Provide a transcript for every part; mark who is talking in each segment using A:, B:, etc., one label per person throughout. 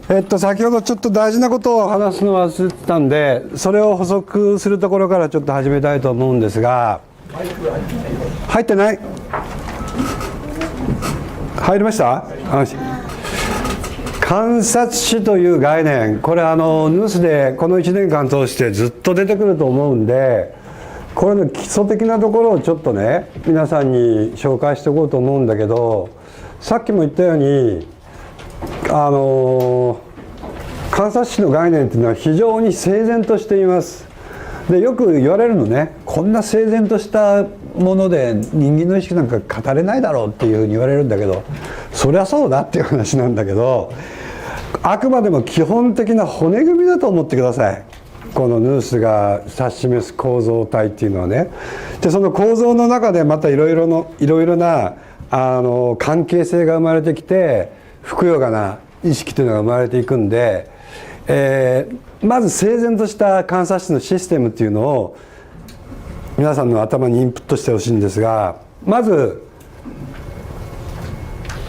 A: 先ほどちょっと大事なことを話すのを忘れてたんで、それを補足するところからちょっと始めたいと思うんですが、入ってない？入りました？観察視という概念、これニュースでこの1年間通してずっと出てくると思うんで、これの基礎的なところをちょっとね、皆さんに紹介しておこうと思うんだけど、さっきも言ったように観察視の概念っていうのは非常に整然としています。でよく言われるのね、こんな整然としたもので人間の意識なんか語れないだろうっていうふうに言われるんだけど、そりゃそうだっていう話なんだけど、あくまでも基本的な骨組みだと思ってください。このヌースが指し示す構造体っていうのはね。でその構造の中でまたいろいろな関係性が生まれてきて、ふくよかな意識というのが生まれていくんで、まず整然とした観察視のシステムっていうのを皆さんの頭にインプットしてほしいんですが、まず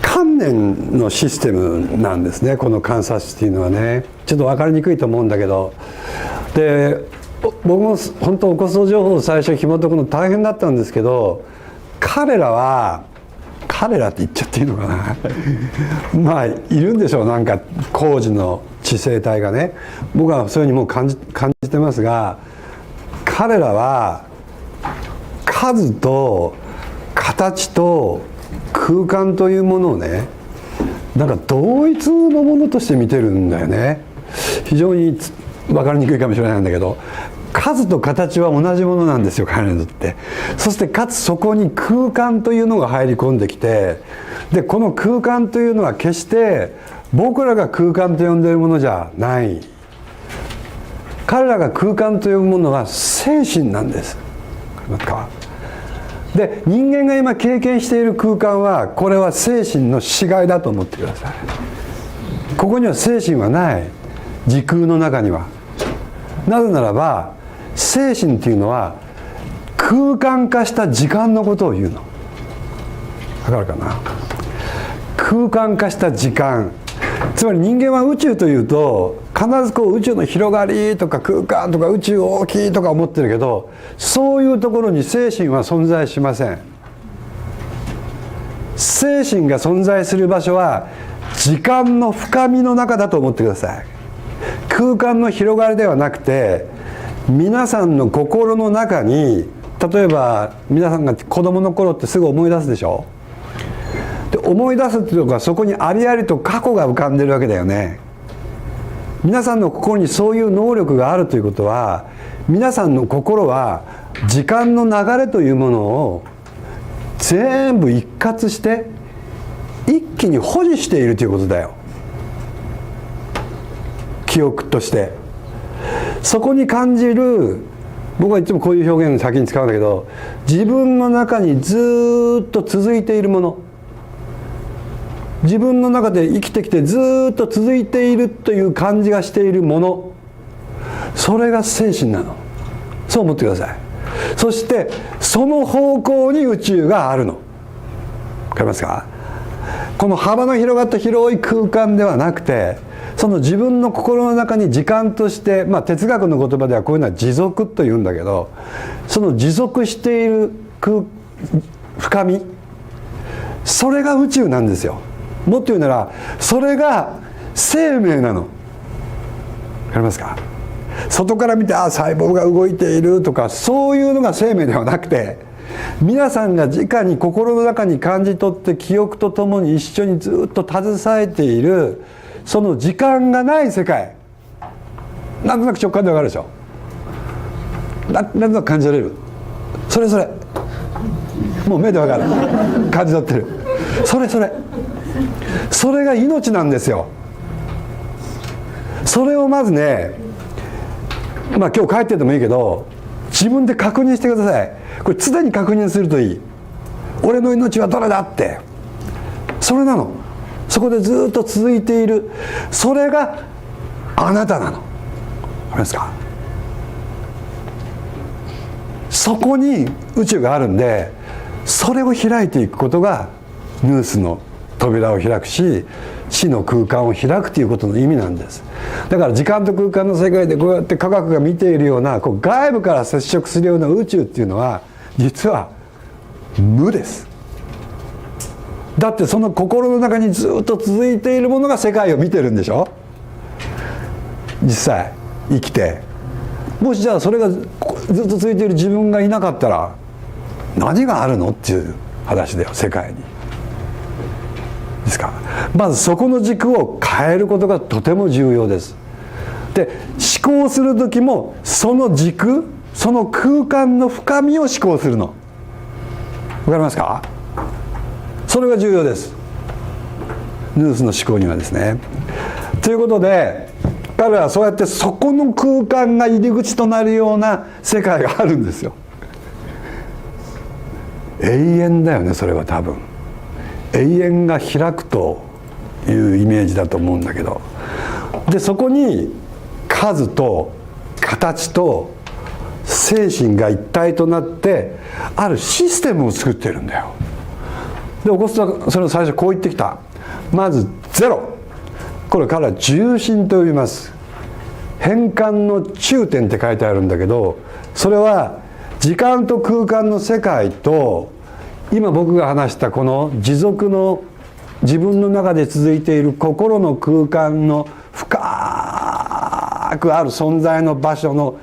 A: 観念のシステムなんですね、この観察視っていうのはね。ちょっと分かりにくいと思うんだけど、で僕も本当おこそ情報を最初紐解くの大変だったんですけど、彼らって言っちゃっていいのかなまあいるんでしょう、なんか工事の知性体がね。僕はそういうふうにもう感じてますが、彼らは数と形と空間というものをね、なんか同一のものとして見てるんだよね。非常に分かりにくいかもしれないんだけど、数と形は同じものなんですよ、彼らにとって。そしてかつそこに空間というのが入り込んできて、でこの空間というのは決して僕らが空間と呼んでいるものじゃない。彼らが空間と呼ぶものは精神なんです。で人間が今経験している空間は、これは精神の死骸だと思ってください。ここには精神はない、時空の中には。なぜならば精神っていうのは空間化した時間のことを言うの。わかるかな？空間化した時間、つまり人間は宇宙というと必ずこう宇宙の広がりとか空間とか宇宙大きいとか思ってるけど、そういうところに精神は存在しません。精神が存在する場所は時間の深みの中だと思ってください。空間の広がりではなくて、皆さんの心の中に、例えば皆さんが子供の頃ってすぐ思い出すでしょ。で思い出すっていうのは、そこにありありと過去が浮かんでるわけだよね。皆さんの心にそういう能力があるということは、皆さんの心は時間の流れというものを全部一括して一気に保持しているということだよ。記憶として。そこに感じる、僕はいつもこういう表現を先に使うんだけど、自分の中にずっと続いているもの、自分の中で生きてきてずっと続いているという感じがしているもの、それが精神なの。そう思ってください。そしてその方向に宇宙があるの。わかりますか？この幅の広がった広い空間ではなくて、その自分の心の中に時間として、哲学の言葉ではこういうのは持続というんだけど、その持続している深み、それが宇宙なんですよ。もっと言うならそれが生命なの。わかりますか？外から見て細胞が動いているとか、そういうのが生命ではなくて、皆さんが直に心の中に感じ取って記憶とともに一緒にずっと携えている、その時間がない世界。なんとなく直感でわかるでしょ。なんとなく感じられる。それもう目でわかる、感じ取ってる。それが命なんですよ。それをまずね、今日帰っててもいいけど、自分で確認してください。これ常に確認するといい。俺の命はどれだって。それなの。そこでずっと続いている、それがあなたなの。わかりますか？そこに宇宙があるんで、それを開いていくことがヌースの扉を開くし、死の空間を開くということの意味なんです。だから時間と空間の世界でこうやって科学が見ているようなこう外部から接触するような宇宙っていうのは実は無です。だってその心の中にずっと続いているものが世界を見てるんでしょ。実際生きて、もしじゃあそれがずっと続いている自分がいなかったら何があるのっていう話だよ、世界に。ですからまずそこの軸を変えることがとても重要です。で思考する時もその軸、その空間の深みを思考するの。わかりますか？それが重要です、ヌースの思考にはですね。ということで彼はそうやってそこの空間が入り口となるような世界があるんですよ。永遠だよね、それは多分。永遠が開くというイメージだと思うんだけど、でそこに数と形と精神が一体となってあるシステムを作っているんだよ。で起こすとそれを最初こう言ってきた。まずゼロ、これ彼は重心と呼びます。変換の中点って書いてあるんだけど、それは時間と空間の世界と今僕が話したこの持続の自分の中で続いている心の空間の深くある存在の場所の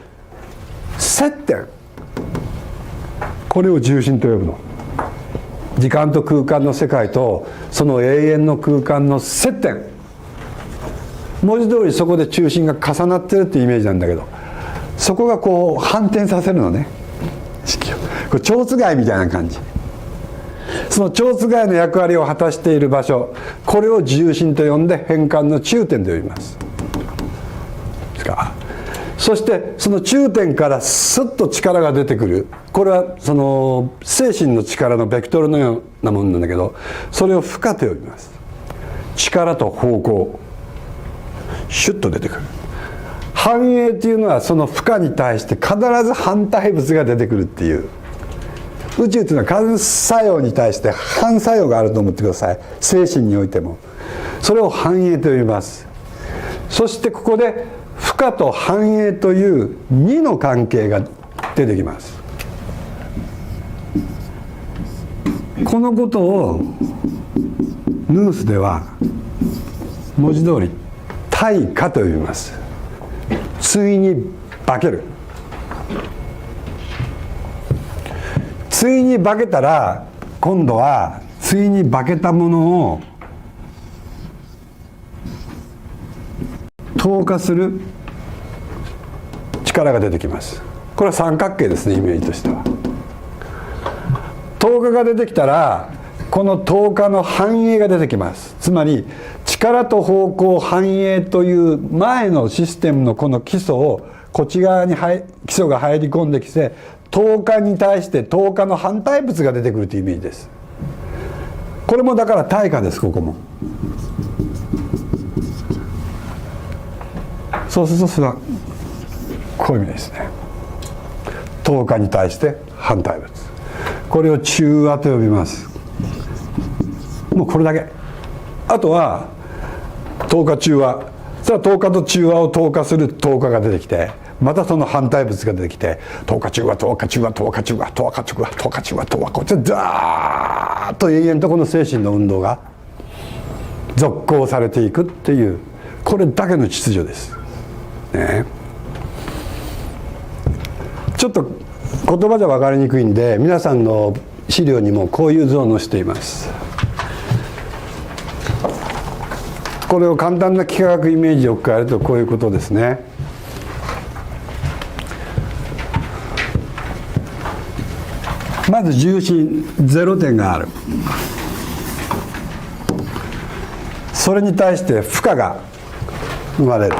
A: 接点、これを重心と呼ぶの。時間と空間の世界とその永遠の空間の接点、文字通りそこで中心が重なってるっていうイメージなんだけど、そこがこう反転させるのね、これ蝶番みたいな感じ。その蝶番の役割を果たしている場所、これを重心と呼んで変換の中点と呼びます。ですか。そしてその中点からスッと力が出てくる、これはその精神の力のベクトルのようなものなんだけど、それを負荷と呼びます。力と方向、シュッと出てくる。反映というのはその負荷に対して必ず反対物が出てくるっていう。宇宙というのは関作用に対して反作用があると思ってください。精神においてもそれを反映と呼びます。そしてここで負荷と反映という2の関係が出てきます。このことをヌースでは文字通り対価と呼びます。対に化ける。対に化けたら今度は対に化けたものを透過する力が出てきます。これは三角形ですね、イメージとしては。透過が出てきたらこの透過の反映が出てきます。つまり力と方向反映という前のシステムのこの基礎をこっち側に基礎が入り込んできて、透過に対して透過の反対物が出てくるというイメージです。これもだから対価です。ここもそうするとそれはこういう意味ですね。透過に対して反対物、これを中和と呼びます。もうこれだけ。あとは透過中和、それは透過と中和を透過する透過が出てきて、またその反対物が出てきて、透過中和透過中和透過中和透過中和透過中和透過、こっちでダーッと永遠とこの精神の運動が続行されていくっていう、これだけの秩序です、ね。ちょっと言葉じゃ分かりにくいんで皆さんの資料にもこういう図を載せています。これを簡単な幾何学イメージに置き換えるとこういうことですね。まず重心0点がある。それに対して負荷が生まれる。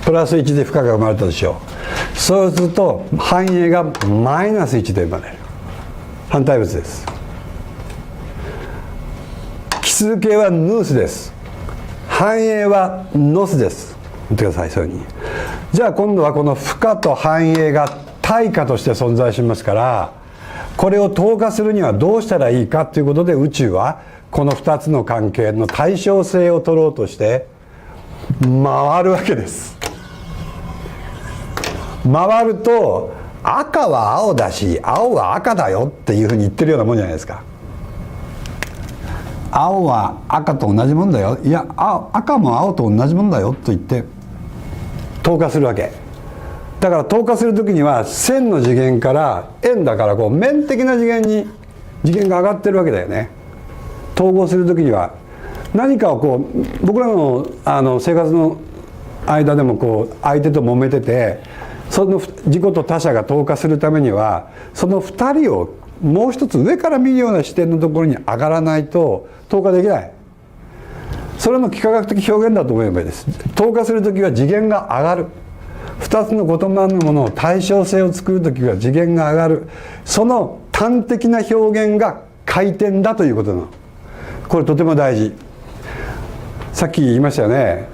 A: プラス1で負荷が生まれたでしょう。そうすると反映がマイナス1で生まれる。反対物です。奇数形はヌースです。反映はノスです。見てください、そういうふうに。じゃあ今度はこの負荷と反映が対価として存在しますから、これを透過するにはどうしたらいいかということで、宇宙はこの2つの関係の対称性を取ろうとして回るわけです。回ると赤は青だし青は赤だよっていうふうに言ってるようなもんじゃないですか。青は赤と同じもんだよ、いや赤も青と同じもんだよと言って透過するわけだから、透過する時には線の次元から円だからこう面的な次元に次元が上がってるわけだよね。統合する時には何かをこう、僕らの生活の間でもこう相手と揉めてて、その自己と他者が透過するためにはその2人をもう一つ上から見るような視点のところに上がらないと透過できない。それの幾何学的表現だと思えばいいです。透過する時は次元が上がる。2つの異なるものを対称性を作る時は次元が上がる。その端的な表現が回転だということなの。これとても大事。さっき言いましたよね。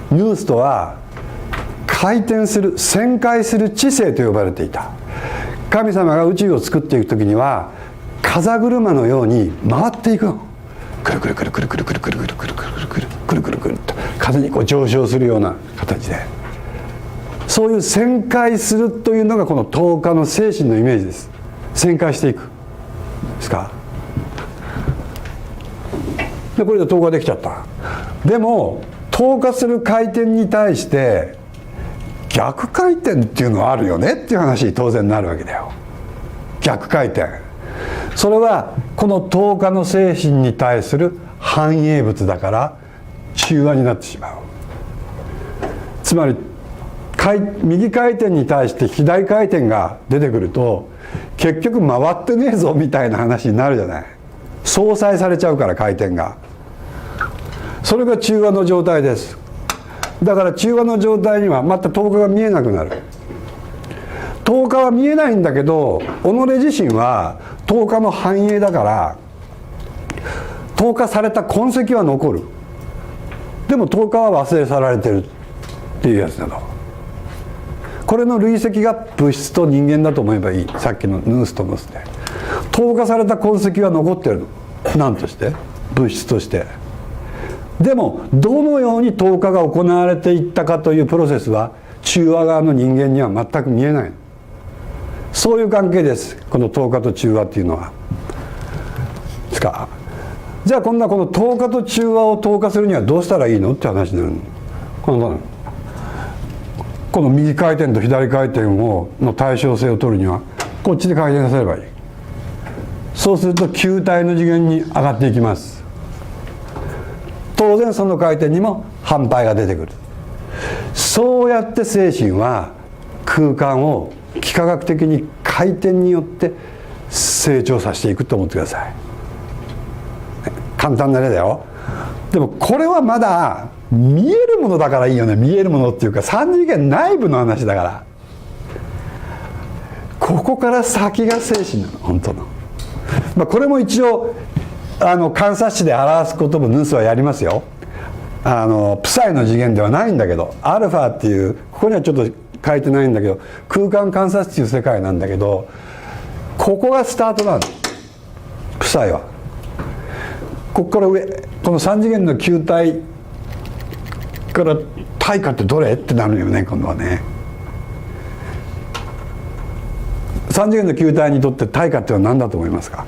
A: ヌースとは回転する、旋回する知性と呼ばれていた。神様が宇宙を作っていく時には風車のように回っていくの。くるくるくるくるくるくるくるくるくるくるくるくるくるくるくると風にこう上昇するような形で、そういう旋回するというのがこの透過の精神のイメージです。旋回していくですか。でこれで透過できちゃった。でも透過する回転に対して逆回転っていうのはあるよねっていう話に当然なるわけだよ。逆回転、それはこの透過の精神に対する反映物だから中和になってしまう。つまり右回転に対して左回転が出てくると結局回ってねえぞみたいな話になるじゃない。相殺されちゃうから回転が。それが中和の状態です。だから中和の状態にはまた透過が見えなくなる。透過は見えないんだけど己自身は透過の反映だから透過された痕跡は残る。でも透過は忘れ去られてるっていうやつなの。これの累積が物質と人間だと思えばいい。さっきのヌースとムスで透過された痕跡は残ってるの。何として？物質として。でもどのように透過が行われていったかというプロセスは中和側の人間には全く見えない。そういう関係です。この透過と中和っていうのは。ですか。じゃあこの透過と中和を透過するにはどうしたらいいのって話になるの。この右回転と左回転の対称性を取るにはこっちで回転させればいい。そうすると球体の次元に上がっていきます。当然その回転にも反対が出てくる。そうやって精神は空間を幾何学的に回転によって成長させていくと思ってください。簡単な例だよ。でもこれはまだ見えるものだからいいよね。見えるものっていうか三次元内部の話だから。ここから先が精神なの、本当の。これも一応観察値で表すこともヌースはやりますよ。プサイの次元ではないんだけど、アルファっていうここにはちょっと書いてないんだけど空間観察っていう世界なんだけど、ここがスタートなの。プサイはここから上、この3次元の球体から対価ってどれってなるよね。今度はね、3次元の球体にとって対価ってのは何だと思いますか？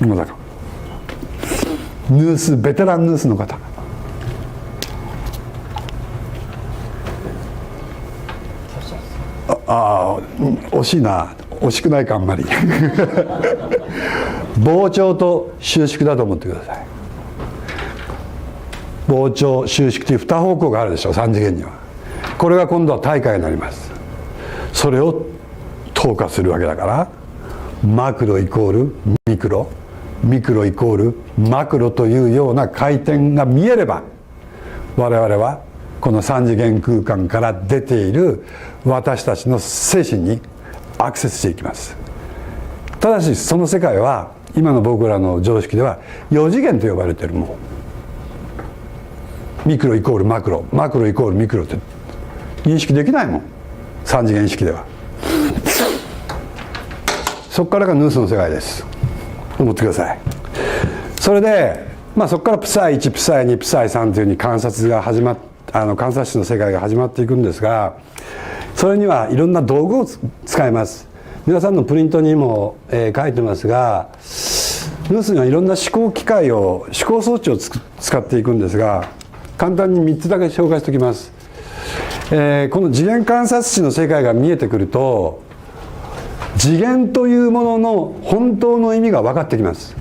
A: 今だからヌース、ベテランヌースの方。惜しいな。惜しくないかあんまり膨張と収縮だと思ってください。膨張収縮という2方向があるでしょ、3次元には。これが今度は対価になります。それを透過するわけだから、マクロイコールミクロ、ミクロイコールマクロというような回転が見えれば、我々はこの3次元空間から出ている私たちの精神にアクセスしていきます。ただしその世界は今の僕らの常識では4次元と呼ばれているもん。ミクロイコールマクロ、マクロイコールミクロって認識できないもん、3次元意識では。そこからがヌースの世界です思ってください。それで、そこからプサイ1プサイ2プサイ3というふうに観察視の世界が始まっていくんですが、それにはいろんな道具を使います。皆さんのプリントにも、書いてますが、ヌースにはいろんな思考装置を使っていくんですが、簡単に3つだけ紹介しておきます。この次元観察視の世界が見えてくると、次元というものの本当の意味が分かってきます。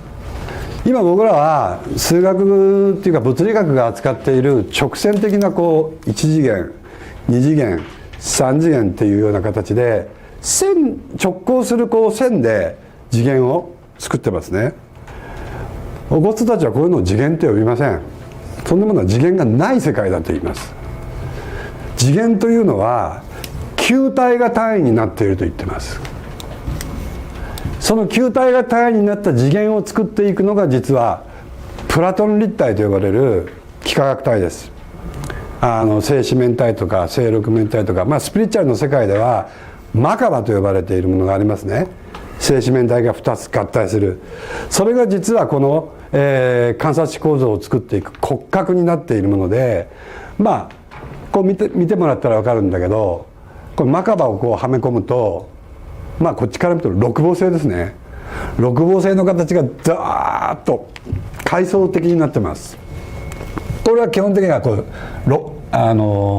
A: 今僕らは数学っていうか物理学が扱っている直線的な1次元2次元3次元っていうような形で直行する線で次元を作ってますね。おごつたちはこういうのを次元と呼びません。そんなものは次元がない世界だと言います。次元というのは球体が単位になっていると言ってます。その球体が単位になった次元を作っていくのが実はプラトン立体と呼ばれる幾何学体です。正四面体とか正六面体とか、スピリチュアルの世界ではマカバと呼ばれているものがありますね。正四面体が2つ合体する。それが実はこの、観察視構造を作っていく骨格になっているもので、こう見てもらったら分かるんだけど、このマカバをはめ込むと、こっちから見ると六芒星ですね。六芒星の形がザーッと階層的になってます。これは基本的には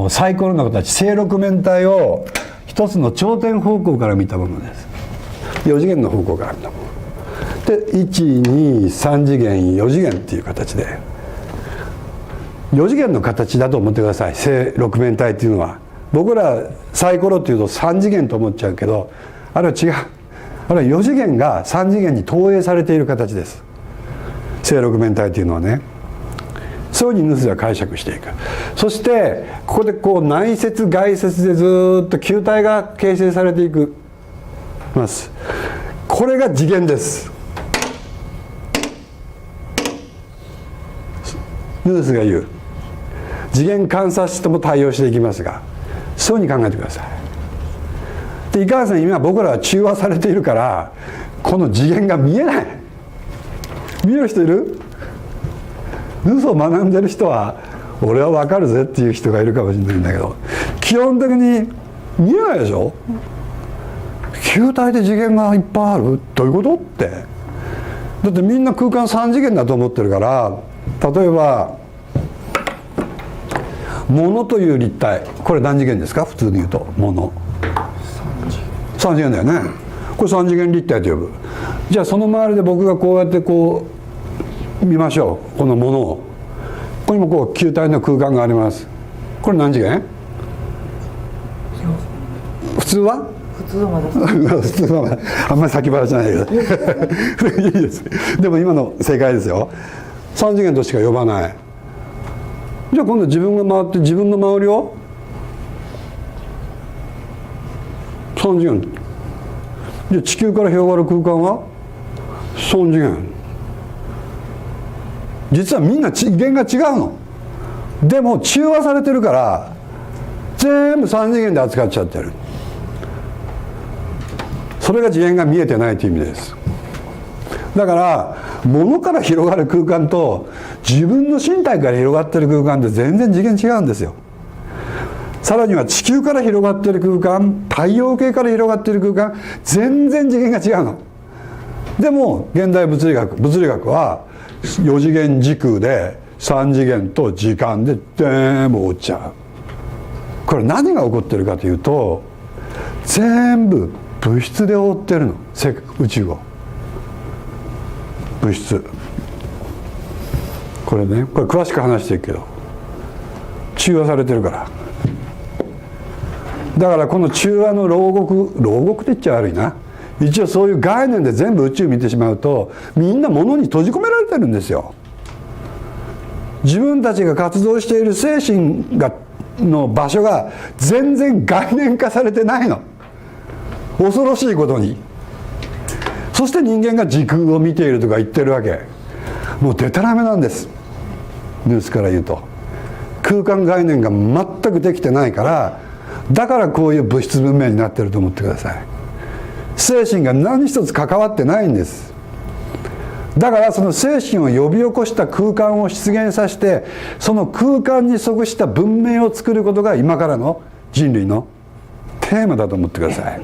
A: サイコロの形、正六面体を一つの頂点方向から見たものです。4次元の方向から見たもので、123次元4次元っていう形で、4次元の形だと思ってください。正六面体っていうのは僕らサイコロっていうと3次元と思っちゃうけど、あれは違う。あれは4次元が3次元に投影されている形です。正六面体というのはね。そういうふうにヌスでは解釈していく。そしてここで内接外接でずっと球体が形成されていくます。これが次元です。ヌースが言う次元観察視とも対応していきますが、そういうふうに考えてください。でいかんせん今僕らは中和されているからこの次元が見えない。見える人いる？ヌースを学んでる人は俺は分かるぜっていう人がいるかもしれないんだけど、基本的に見えないでしょ。球体で次元がいっぱいある？どういうことって。だってみんな空間3次元だと思ってるから、例えば物という立体、これ何次元ですか？普通に言うと物3次元だよね。これ3次元立体と呼ぶ。じゃあその周りで僕がこうやって見ましょう。この物をここにも球体の空間があります。これ何次元？普通は？普通はまだ普通はまだあんまり先払いじゃないけどいいです。でも今の正解ですよ。3次元としか呼ばない。じゃあ今度自分が回って自分の周りを3次元。じゃあ地球から広がる空間は3次元。実はみんな次元が違うの。でも中和されてるから全部3次元で扱っちゃってる。それが次元が見えてないという意味です。だから物から広がる空間と自分の身体から広がってる空間って全然次元違うんですよ。さらには地球から広がってる空間、太陽系から広がってる空間、全然次元が違うの。でも現代物理学は4次元時空で3次元と時間で全部追っちゃう。これ何が起こってるかというと、全部物質で覆ってるの。宇宙を物質。これね、これ詳しく話していくけど中和されてるから。だからこの中和の牢獄って言っちゃ悪いな。一応そういう概念で全部宇宙見てしまうとみんな物に閉じ込められてるんですよ。自分たちが活動している精神の場所が全然概念化されてないの。恐ろしいことに。そして人間が時空を見ているとか言ってるわけ。もうデタラメなんです。ニュースから言うと空間概念が全くできてないから、だからこういう物質文明になってると思ってください。精神が何一つ関わってないんです。だからその精神を呼び起こした空間を出現させて、その空間に即した文明を作ることが今からの人類のテーマだと思ってください。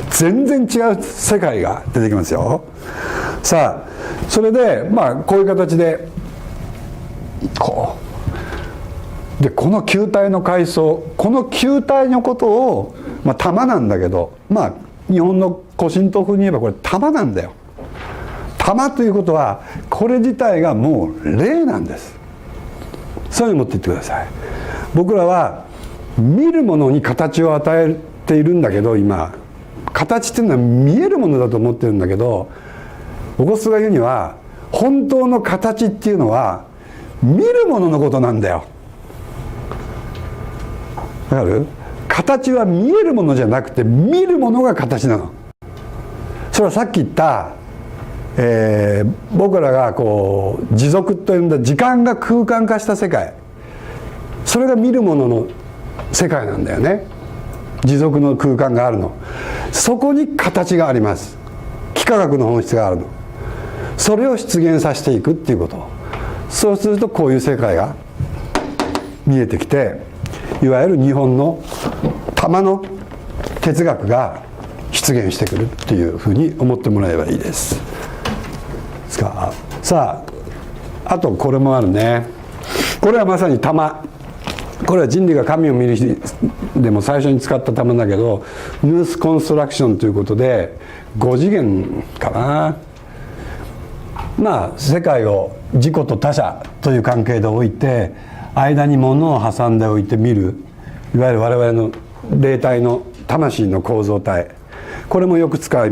A: 全然違う世界が出てきますよ。さあそれでこういう形でこの球体の階層、この球体のことを玉なんだけど、日本の古神道風に言えばこれ玉なんだよ。玉ということはこれ自体がもう霊なんです。そういうふうに持っていってください。僕らは見るものに形を与えているんだけど、今形っていうのは見えるものだと思ってるんだけど、オゴストが言うには本当の形っていうのは見るもののことなんだよ。わかる？形は見えるものじゃなくて見るものが形なの。それはさっき言った僕らがこう持続というんだ時間が空間化した世界、それが見るものの世界なんだよね。持続の空間があるの。そこに形があります。幾何学の本質があるの。それを出現させていくっていうこと。そうするとこういう世界が見えてきて、いわゆる日本の玉の哲学が出現してくるっていうふうに思ってもらえばいいです。さあ、あとこれもあるね。これはまさに玉。これは人類が神を見る日でも最初に使った玉だけど、ヌースコンストラクションということで5次元かな。世界を自己と他者という関係で置いて、間に物を挟んでおいて見る、いわゆる我々の霊体の魂の構造体、これもよく使っ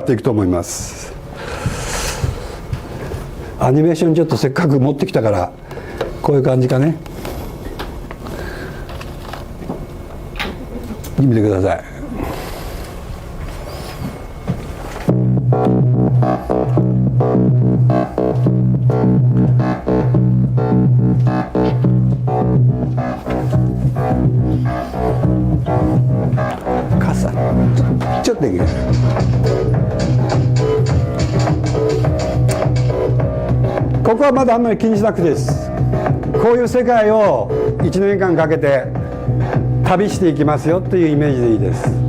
A: ていくと思います。アニメーションちょっとせっかく持ってきたからこういう感じかね。見てください。傘ちょっとできる。ここはまだあんまり気にしなくていいです。こういう世界を1年間かけて旅していきますよというイメージでいいです。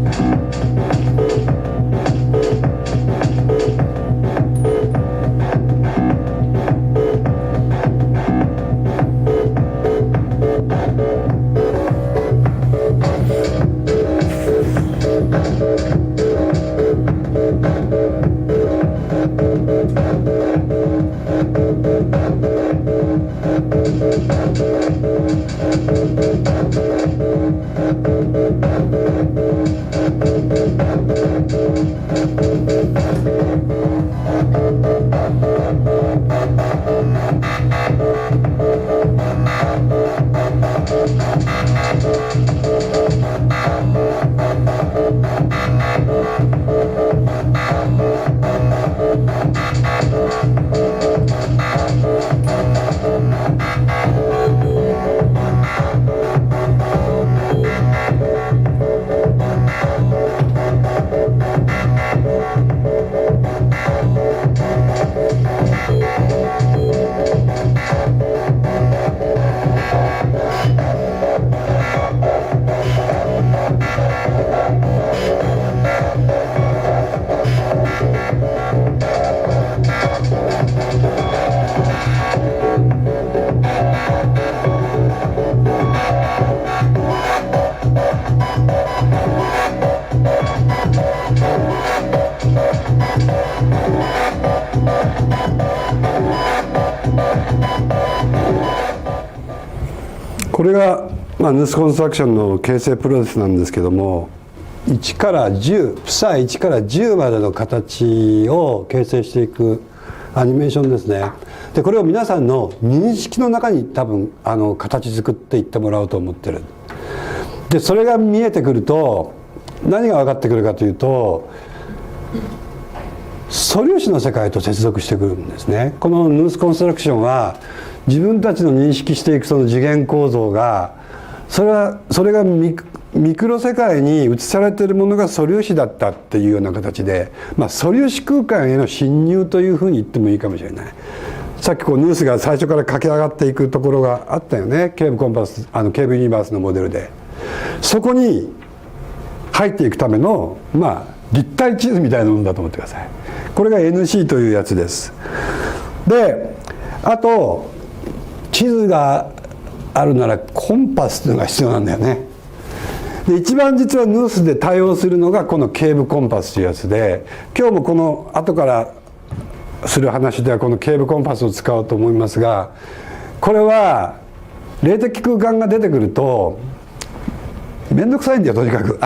A: これが、ヌースコンストラクションの形成プロセスなんですけども、1から10、プサ1から10までの形を形成していくアニメーションですね。でこれを皆さんの認識の中に多分形作っていってもらおうと思ってる。でそれが見えてくると何が分かってくるかというと、素粒子の世界と接続してくるんですね。このヌースコンストラクションは自分たちの認識していくその次元構造が、それが見ミクロ世界に映されているものが素粒子だったっていうような形で、素粒子空間への侵入というふうに言ってもいいかもしれない。さっきヌースが最初から駆け上がっていくところがあったよね、ケーブコンパス、ケーブユニバースのモデルで。そこに入っていくための立体地図みたいなものだと思ってください。これが NC というやつです。であと地図があるならコンパスというのが必要なんだよね。で一番実はヌースで対応するのがこのケーブコンパスというやつで、今日もこの後からする話ではこのケーブコンパスを使おうと思いますが、これは霊的空間が出てくると面倒くさいんだよ。とにかく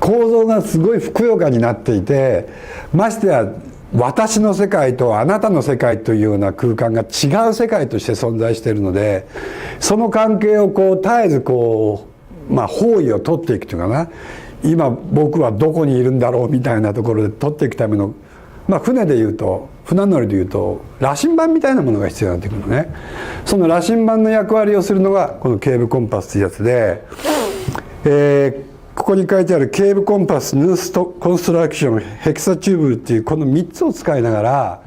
A: 構造がすごいふくよかになっていて、ましてや私の世界とあなたの世界というような空間が違う世界として存在しているので、その関係を絶えず包囲を取っていくというかな、今僕はどこにいるんだろうみたいなところで取っていくための、船でいうと船乗りでいうと羅針盤みたいなものが必要になってくるのね。その羅針盤の役割をするのがこのケーブコンパスというやつで、ここに書いてあるケーブコンパス、ヌースコンストラクション、ヘキサチューブっていうこの3つを使いながら、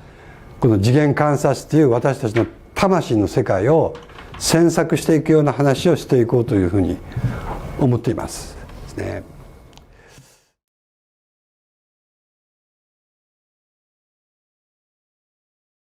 A: この次元観察っていう私たちの魂の世界を詮索していくような話をしていこうというふうに思っています。ですね。